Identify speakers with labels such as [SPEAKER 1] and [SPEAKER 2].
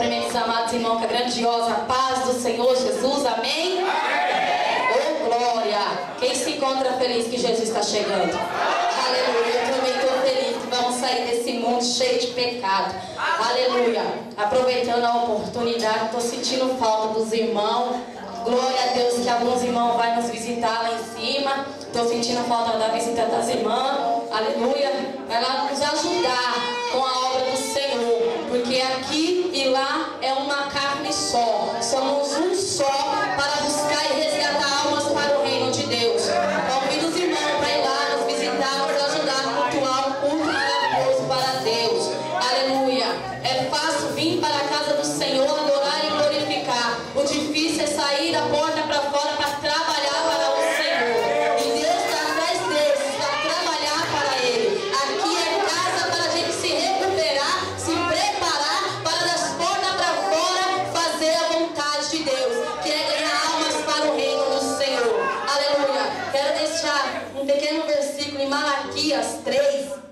[SPEAKER 1] Cumprimentos, amados irmãos, com a grandiosa paz do Senhor Jesus, amém? Oh, glória! Quem se encontra feliz que Jesus está chegando? Aleluia! Eu também estou feliz que vamos sair desse mundo cheio de pecado. Aleluia! Aproveitando a oportunidade, estou sentindo falta dos irmãos. Glória a Deus que alguns irmãos vão nos visitar lá em cima. Estou sentindo falta da visita das irmãs. Aleluia! Vai lá nos ajudar com a obra do Senhor. Porque aqui e lá é uma carne só. Somos um só para buscar e resgatar almas para o reino de Deus. Convido os irmãos para ir lá nos visitar, nos ajudar a cultuar um culto maravilhoso para Deus. Aleluia! É fácil vir para a casa do Senhor, adorar e glorificar. O difícil é sair da porta para fora para trabalhar para o Senhor. E Deus está atrás desses para trabalhar para Ele. Aqui é casa para a gente se recuperar, se preparar para das portas para fora fazer a vontade de Deus, que é ganhar almas para o reino do Senhor. Aleluia! Quero deixar um pequeno versículo em Malaquias 3.